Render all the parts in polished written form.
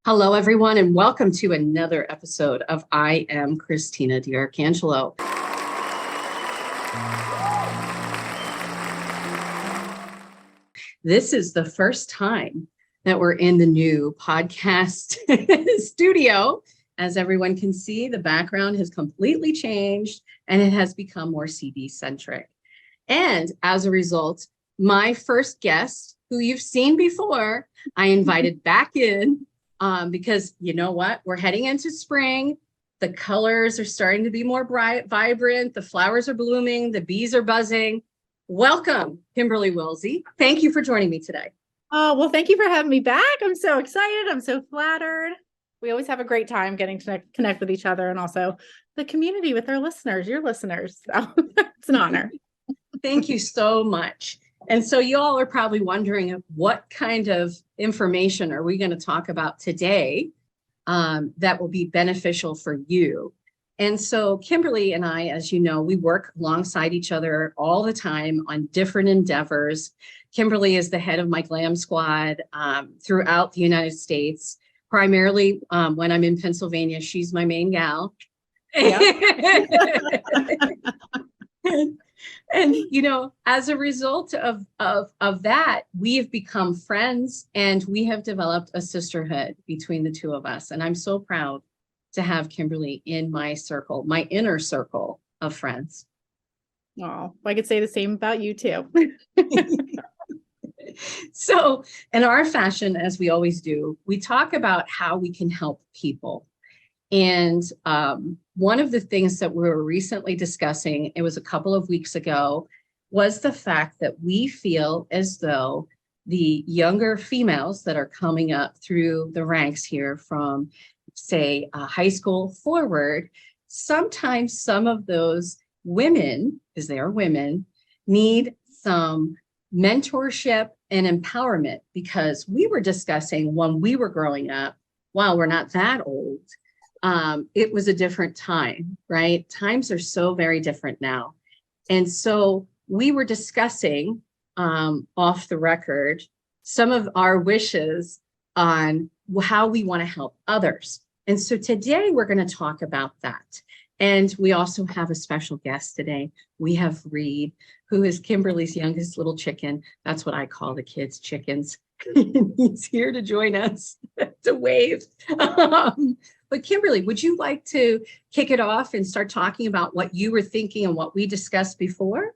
Hello, everyone, and welcome to another episode of I Am Christina DiArcangelo. This is the first time that we're in the new podcast studio. As everyone can see, the background has completely changed and it has become more CD-centric. And as a result, my first guest, who you've seen before, I invited back in because you know what? We're heading into spring. The colors are starting to be more bright, vibrant. The flowers are blooming. The bees are buzzing. Welcome, Kimberly Wilsey. Thank you for joining me today. Oh, well, thank you for having me back. I'm so excited. I'm so flattered. We always have a great time getting to connect with each other and also the community with our listeners, your listeners. So it's an honor. Thank you so much. And so you all are probably wondering what kind of information are we going to talk about today that will be beneficial for you. And so Kimberly and I, as you know, we work alongside each other all the time on different endeavors. Kimberly is the head of my glam squad throughout the United States. Primarily when I'm in Pennsylvania, she's my main gal. Yeah. And, you know, as a result of that, we have become friends and we have developed a sisterhood between the two of us. And I'm so proud to have Kimberly in my circle, my inner circle of friends. Oh, I could say the same about you too. So in our fashion, as we always do, we talk about how we can help people. And one of the things that we were recently discussing, it was a couple of weeks ago, was the fact that we feel as though the younger females that are coming up through the ranks here from, say, high school forward, sometimes some of those women, because they are women, need some mentorship and empowerment, because we were discussing when we were growing up, while we're not that old, it was a different time, right? Times are so very different now. And so we were discussing off the record some of our wishes on how we want to help others. And so today we're going to talk about that. And we also have a special guest today. We have Reed, who is Kimberly's youngest little chicken. That's what I call the kids, chickens. He's here to join us to wave. But Kimberly, would you like to kick it off and start talking about what you were thinking and what we discussed before?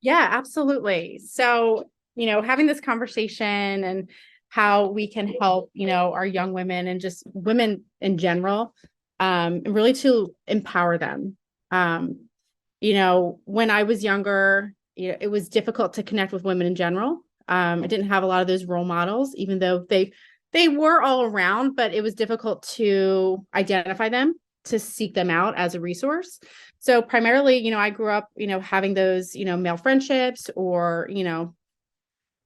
Yeah, absolutely. So, you know, having this conversation and how we can help, you know, our young women and just women in general, and really to empower them. You know, when I was younger, you know, it was difficult to connect with women in general. I didn't have a lot of those role models, even though they were all around, but it was difficult to identify them, to seek them out as a resource. So primarily, you know, I grew up, you know, having those, you know, male friendships or, you know,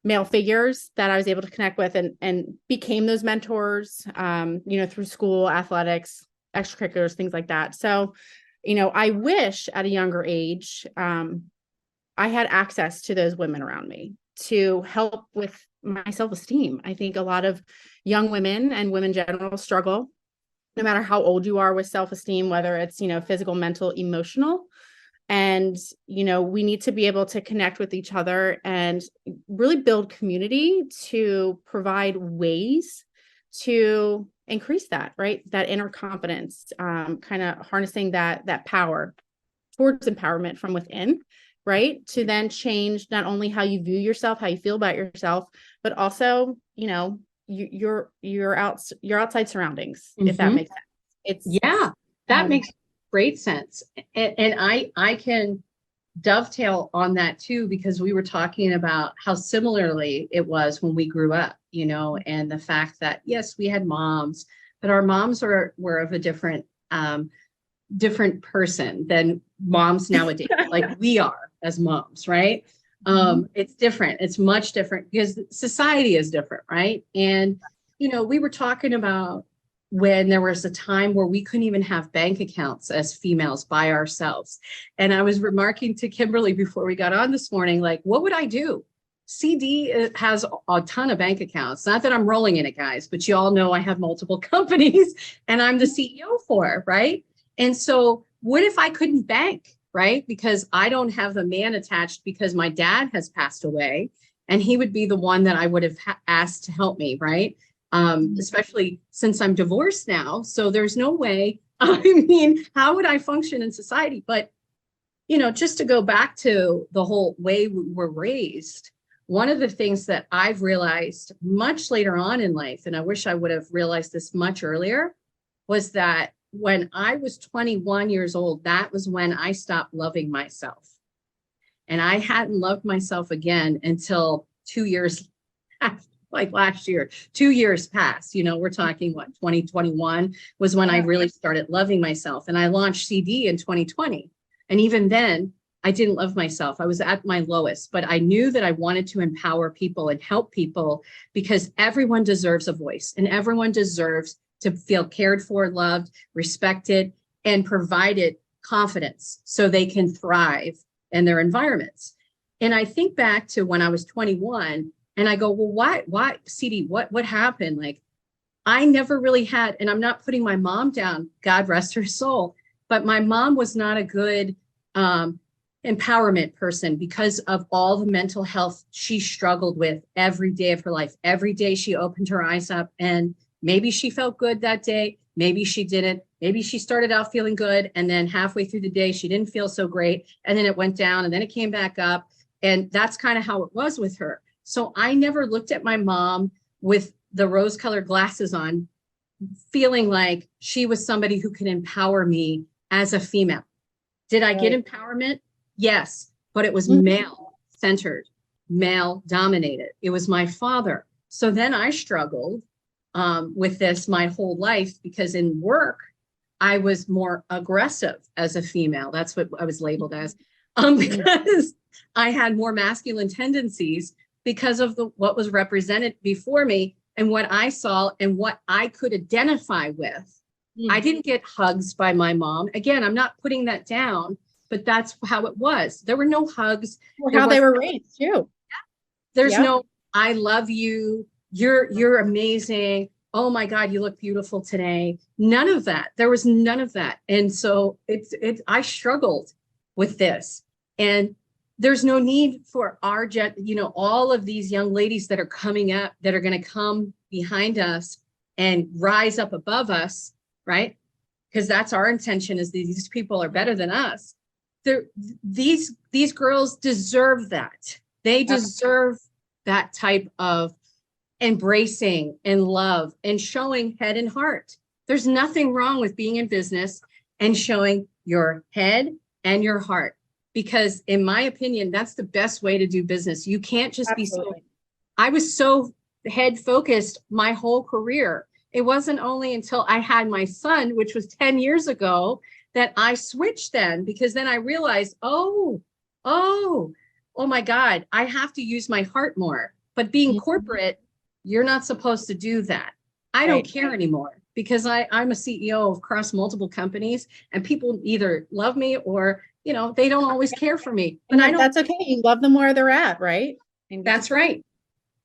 male figures that I was able to connect with and became those mentors, you know, through school, athletics, extracurriculars, things like that. So, you know, I wish at a younger age, I had access to those women around me to help with my self-esteem. I think a lot of young women and women in general struggle, no matter how old you are, with self-esteem, whether it's, you know, physical, mental, emotional. And, you know, we need to be able to connect with each other and really build community to provide ways to increase that, right? That inner confidence, kind of harnessing that power towards empowerment from within, right? To then change not only how you view yourself, how you feel about yourself, but also, you know, your outside surroundings, if that makes sense. That makes great sense. And I can dovetail on that too, because we were talking about how similarly it was when we grew up, you know, and the fact that, yes, we had moms, but our moms were of a different person than moms nowadays, like we are as moms, right? It's different. It's much different because society is different, right? And, you know, we were talking about when there was a time where we couldn't even have bank accounts as females by ourselves. And I was remarking to Kimberly before we got on this morning, like, what would I do CD has a ton of bank accounts. Not that I'm rolling in it, guys, but you all know I have multiple companies and I'm the CEO for, right? And so what if I couldn't bank, right? Because I don't have a man attached because my dad has passed away and he would be the one that I would have asked to help me, right? Especially since I'm divorced now. So there's no way, I mean, how would I function in society? But, you know, just to go back to the whole way we were raised, one of the things that I've realized much later on in life, and I wish I would have realized this much earlier, was that when I was 21 years old, that was when I stopped loving myself. And I hadn't loved myself again until 2 years, like last year, 2 years passed. You know, we're talking what, 2021 was when I really started loving myself. And I launched CD in 2020. And even then, I didn't love myself. I was at my lowest, but I knew that I wanted to empower people and help people because everyone deserves a voice and everyone deserves to feel cared for, loved, respected, and provided confidence so they can thrive in their environments. And I think back to when I was 21 and I go, well, why, CD, what happened? Like, I never really had, and I'm not putting my mom down, God rest her soul, but my mom was not a good empowerment person because of all the mental health she struggled with every day of her life. Every day she opened her eyes up and maybe she felt good that day. Maybe she didn't. Maybe she started out feeling good. And then halfway through the day, she didn't feel so great. And then it went down and then it came back up. And that's kind of how it was with her. So I never looked at my mom with the rose-colored glasses on, feeling like she was somebody who could empower me as a female. Did I get empowerment? Yes, but it was male-centered, male-dominated. It was my father. So then I struggled with this my whole life because in work, I was more aggressive as a female. That's what I was labeled as because I had more masculine tendencies because of what was represented before me and what I saw and what I could identify with. I didn't get hugs by my mom. Again, I'm not putting that down, but that's how it was. There were no hugs. How they were raised too. There's no, I love you. You're amazing. Oh my God, you look beautiful today. None of that. There was none of that. And so I struggled with this. And there's no need for our all of these young ladies that are coming up, that are going to come behind us and rise up above us, right? Because that's our intention, is these people are better than us. These girls deserve that. They deserve that type of embracing and love and showing head and heart. There's nothing wrong with being in business and showing your head and your heart, because in my opinion, that's the best way to do business. You can't just be so. I was so head focused my whole career. It wasn't only until I had my son, which was 10 years ago, that I switched then, because then I realized, oh my God, I have to use my heart more. But being corporate, you're not supposed to do that. I don't care anymore, because I'm a CEO of across multiple companies, and people either love me or, they don't always care for me. But that's okay. You love them where they're at, right? That's right.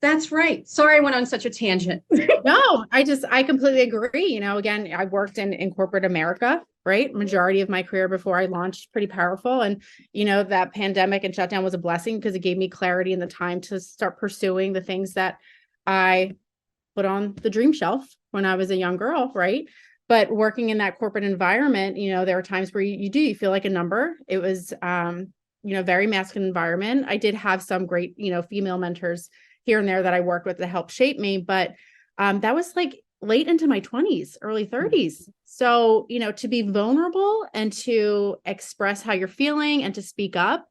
That's right. Sorry, I went on such a tangent. No, I completely agree. Again, I worked in corporate America, right? Majority of my career before I launched Pretty Powerful. And, that pandemic and shutdown was a blessing because it gave me clarity and the time to start pursuing the things that I put on the dream shelf when I was a young girl, right? But working in that corporate environment, there are times where you feel like a number. It was, very masculine environment. I did have some great, female mentors here and there that I worked with to help shape me. But that was like late into my 20s, early 30s. So, to be vulnerable and to express how you're feeling and to speak up,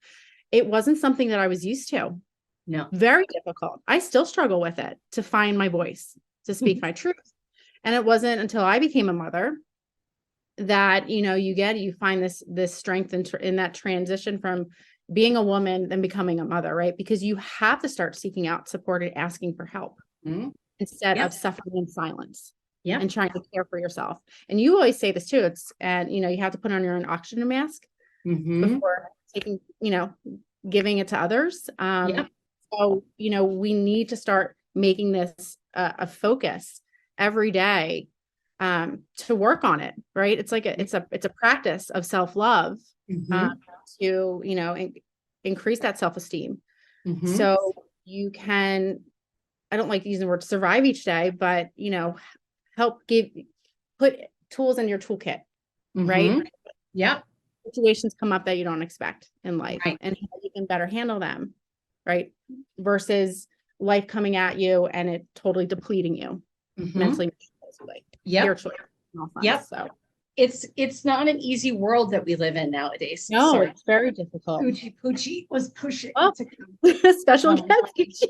it wasn't something that I was used to. No. Very difficult. I still struggle with it, to find my voice, to speak my truth. And it wasn't until I became a mother that, you find this strength in that transition from being a woman then becoming a mother, right? Because you have to start seeking out support and asking for help instead of suffering in silence and trying to care for yourself. And you always say this too, you have to put on your own oxygen mask before taking, giving it to others. So, we need to start making this a focus every day, to work on it, right? It's like it's a practice of self-love, to, increase that self-esteem. So you can, I don't like using the word survive each day, but, put tools in your toolkit, right? Yeah. Situations come up that you don't expect in life, and how you can better handle them, right? Versus life coming at you and it totally depleting you mentally, spiritually. Yep. So it's not an easy world that we live in nowadays. no, Sorry. it's very difficult. Poochie was pushing. Special guest.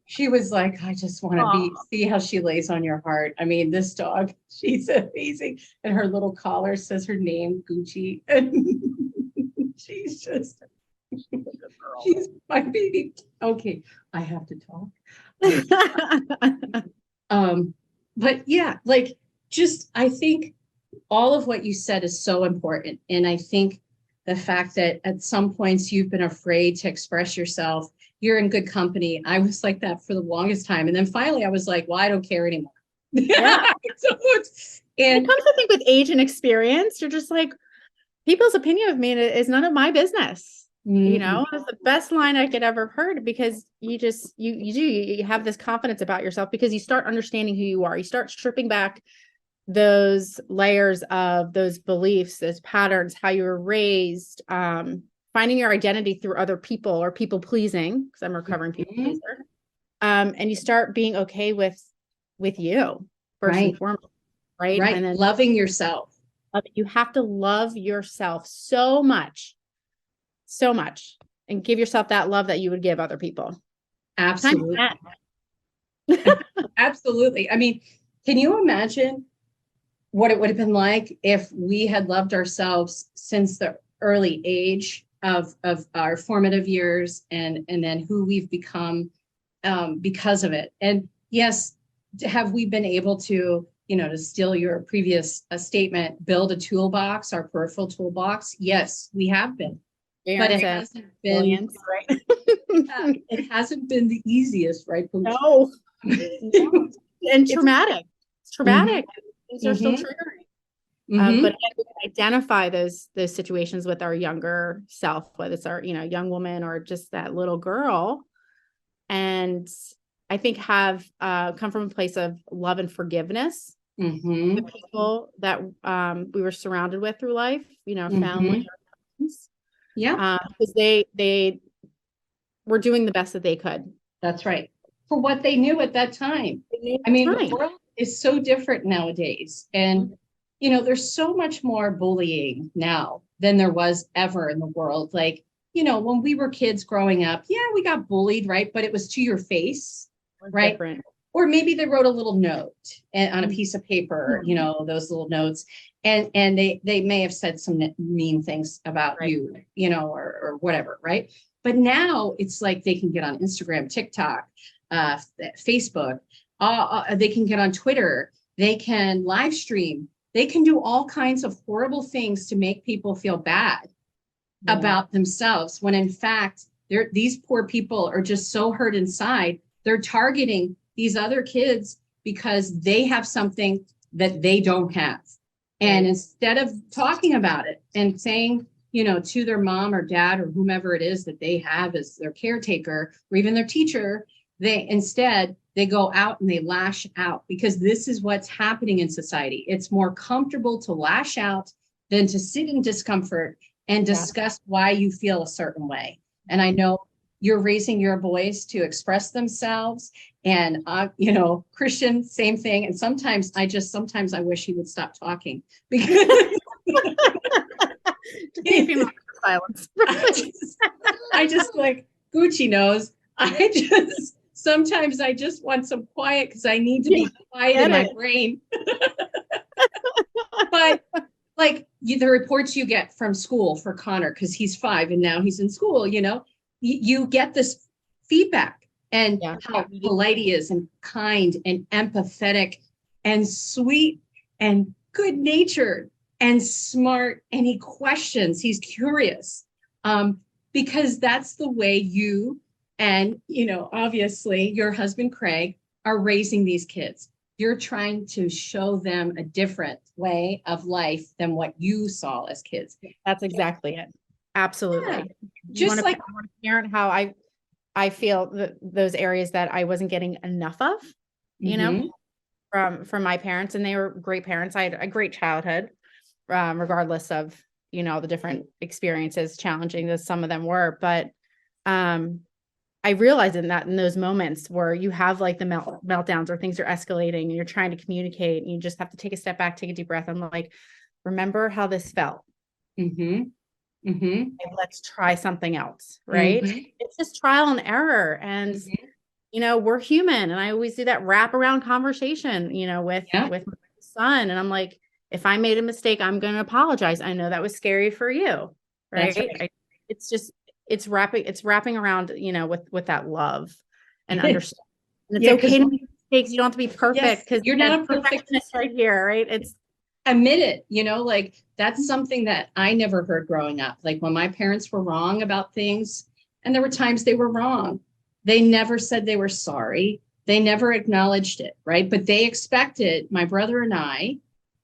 She was like, I just want to see how she lays on your heart. I mean, this dog, she's amazing. And her little collar says her name, Gucci. And she's my baby. Okay, I have to talk. But yeah, like, I think all of what you said is so important. And I think the fact that at some points you've been afraid to express yourself, you're in good company. I was like that for the longest time. And then finally I was like, well, I don't care anymore. Yeah. And it comes, I think, with age and experience. You're just like, people's opinion of me is none of my business. It's the best line I could ever heard, because you have this confidence about yourself because you start understanding who you are. You start stripping back those layers of those beliefs, those patterns, how you were raised, finding your identity through other people or people pleasing, because I'm a recovering people pleaser. And you start being okay with you first and foremost, right? And then loving yourself. You have to love yourself so much, and give yourself that love that you would give other people. Absolutely. Absolutely. I mean, can you imagine what it would have been like if we had loved ourselves since the early age of our formative years, and then who we've become because of it? And yes, have we been able to, to steal your previous statement, build a toolbox, our peripheral toolbox? Yes, we have been. But it hasn't been right. It hasn't been the easiest, right? No. And traumatic. It's traumatic. Things are still triggering. But we can identify those situations with our younger self, whether it's our, young woman or just that little girl. And I think have come from a place of love and forgiveness. The people that we were surrounded with through life, family, friends. Yeah. Because they were doing the best that they could. That's right. For what they knew at that time. I mean, the world is so different nowadays. And, there's so much more bullying now than there was ever in the world. Like, when we were kids growing up, we got bullied, right? But it was to your face, right? Different. Or maybe they wrote a little note on a piece of paper, those little notes. And they may have said some mean things about you, or whatever, right? But now it's like they can get on Instagram, TikTok, Facebook, they can get on Twitter, they can live stream, they can do all kinds of horrible things to make people feel bad about themselves, when in fact, these poor people are just so hurt inside. They're targeting these other kids because they have something that they don't have. And instead of talking about it and saying, to their mom or dad or whomever it is that they have as their caretaker or even their teacher, they go out and they lash out, because this is what's happening in society. It's more comfortable to lash out than to sit in discomfort and discuss why you feel a certain way. And I know you're raising your boys to express themselves, and Christian, same thing. And sometimes I wish he would stop talking, because silence. I just like, Gucci knows. Sometimes I just want some quiet, because I need to be quiet in my brain. But like the reports you get from school for Connor, because he's 5 and now he's in school, you get this feedback, and how polite he is, and kind and empathetic and sweet and good natured and smart, and he questions, he's curious, because that's the way you And, obviously your husband, Craig, are raising these kids. You're trying to show them a different way of life than what you saw as kids. That's exactly it. Absolutely. Yeah. You Just want to parent how I feel that those areas that I wasn't getting enough of, from my parents, and they were great parents. I had a great childhood, regardless of, the different experiences, challenging as some of them were. But I realized in those moments where you have like the meltdowns or things are escalating and you're trying to communicate and you just have to take a step back, take a deep breath. I'm like, remember how this felt. And let's try something else. Right. It's just trial and error. And, we're human. And I always do that wraparound conversation, with my son. And I'm like, if I made a mistake, I'm going to apologize. I know that was scary for you. Right. It's wrapping around, with that love and understanding. And it's okay to make mistakes. You don't have to be perfect because you're not a perfectionist right here, right? It's admit it, like that's something that I never heard growing up. Like when my parents were wrong about things, and there were times they were wrong, they never said they were sorry. They never acknowledged it, right? But they expected my brother and I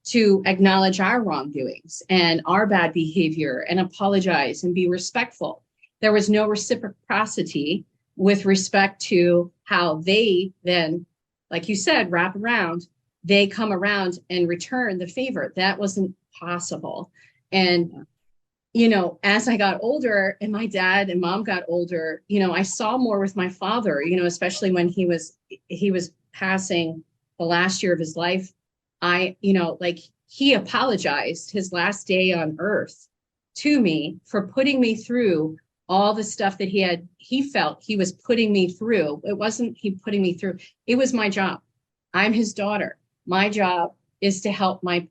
to acknowledge our wrongdoings and our bad behavior and apologize and be respectful. There was no reciprocity with respect to how they then, like you said, wrap around, they come around and return the favor. That wasn't possible. And, as I got older and my dad and mom got older, I saw more with my father, especially when he was passing the last year of his life. He apologized his last day on earth to me for putting me through all the stuff that he felt he was putting me through. It wasn't he putting me through. It was my job. I'm his daughter. My job is to help my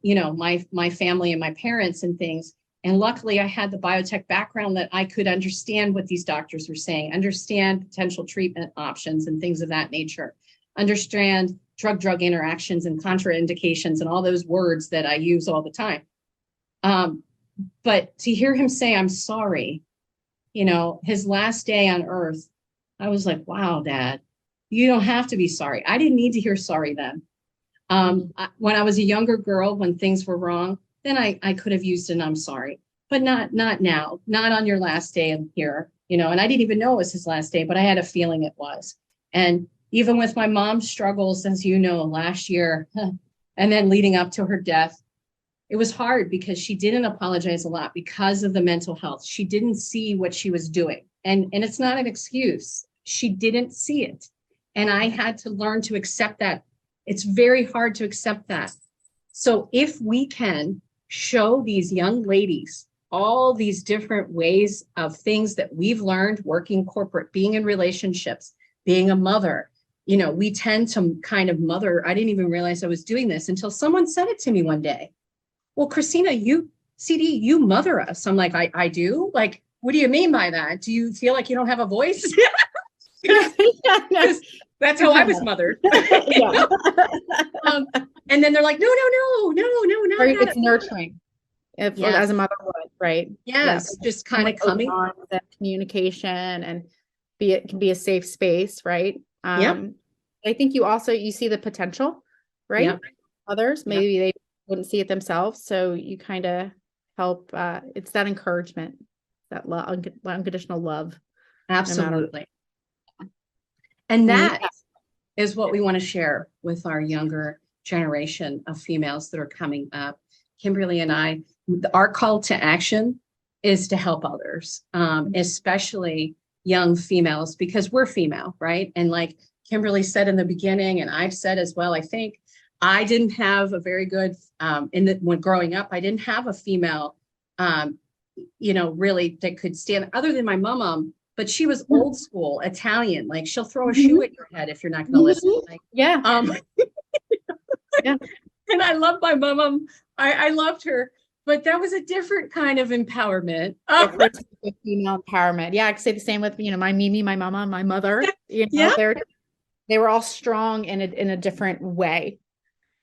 family and my parents and things. And luckily I had the biotech background that I could understand what these doctors were saying, understand potential treatment options and things of that nature, understand drug interactions and contraindications and all those words that I use all the time. But to hear him say, I'm sorry, his last day on earth, I was like, wow, Dad, you don't have to be sorry. I didn't need to hear sorry then. When I was a younger girl, when things were wrong, then I could have used an I'm sorry, but not now, not on your last day in here, and I didn't even know it was his last day, but I had a feeling it was. And even with my mom's struggles, as last year, and then leading up to her death, it was hard because she didn't apologize a lot because of the mental health. She didn't see what she was doing. And it's not an excuse. She didn't see it. And I had to learn to accept that. It's very hard to accept that. So if we can show these young ladies all these different ways of things that we've learned working corporate, being in relationships, being a mother, we tend to kind of mother. I didn't even realize I was doing this until someone said it to me one day. Well, Christina, you mother us. I'm like, I do? Like, what do you mean by that? Do you feel like you don't have a voice? That's how I was mothered. And then they're like, no, it's nurturing. As a mother would, right? Yes. Just kind of coming on that communication and it can be a safe space, right? I think you see the potential, right? Yep. Others, maybe they wouldn't see it themselves. So you kind of help, it's that encouragement, that love, unconditional love. Absolutely. And that is what we want to share with our younger generation of females that are coming up. Kimberly and I, our call to action is to help others, especially young females, because we're female, right? And like Kimberly said in the beginning, and I've said as well, I think I didn't have a very good, when growing up, I didn't have a female, really that could stand other than my mom, but she was old school Italian. Like she'll throw a shoe at your head if you're not going to listen. Like, And I love my mom. I loved her, but that was a different kind of empowerment. Female empowerment. Yeah, I could say the same with, my Mimi, my mama, my mother. They were all strong in a different way,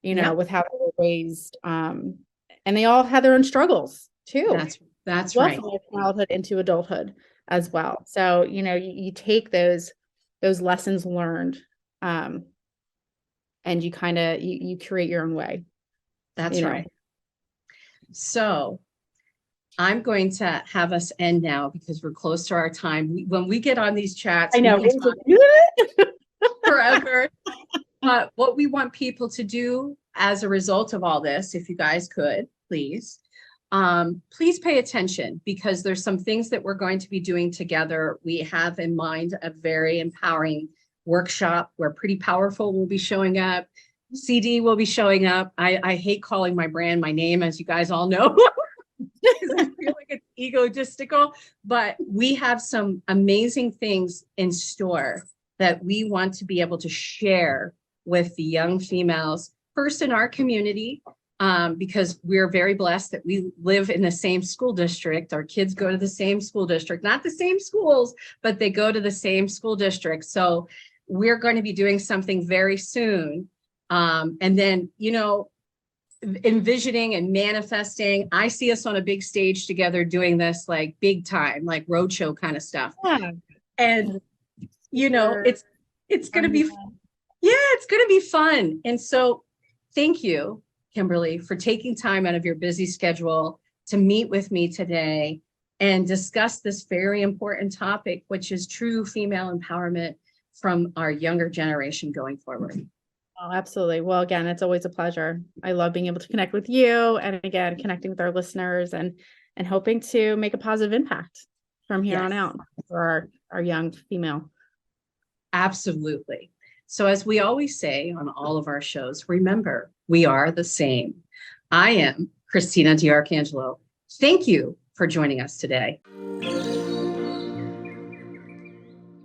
with how they were raised. And they all had their own struggles too. That's right. From their childhood into adulthood. as well. So, you take those lessons learned, and you kind of, you create your own way. That's right. So I'm going to have us end now because we're close to our time. When we get on these chats, I know, we can talk forever. What we want people to do as a result of all this, if you guys could, please pay attention, because there's some things that we're going to be doing together. We have in mind a very empowering workshop where Pretty Powerful will be showing up. CD will be showing up. I hate calling my brand my name, as you guys all know, because I feel like it's egotistical, but we have some amazing things in store that we want to be able to share with the young females, first in our community, because we're very blessed that we live in the same school district. Our kids go to the same school district, not the same schools, but they go to the same school district. So we're going to be doing something very soon. And then, envisioning and manifesting, I see us on a big stage together doing this, like big time, like roadshow kind of stuff. Yeah. And, it's going to be, it's going to be fun. And so thank you, Kimberly, for taking time out of your busy schedule to meet with me today and discuss this very important topic, which is true female empowerment from our younger generation going forward. Oh, absolutely. Well, again, it's always a pleasure. I love being able to connect with you, and again, connecting with our listeners and hoping to make a positive impact from here on out for our young female. Absolutely. So as we always say on all of our shows, remember, we are the same. I am Christina DiArcangelo. Thank you for joining us today.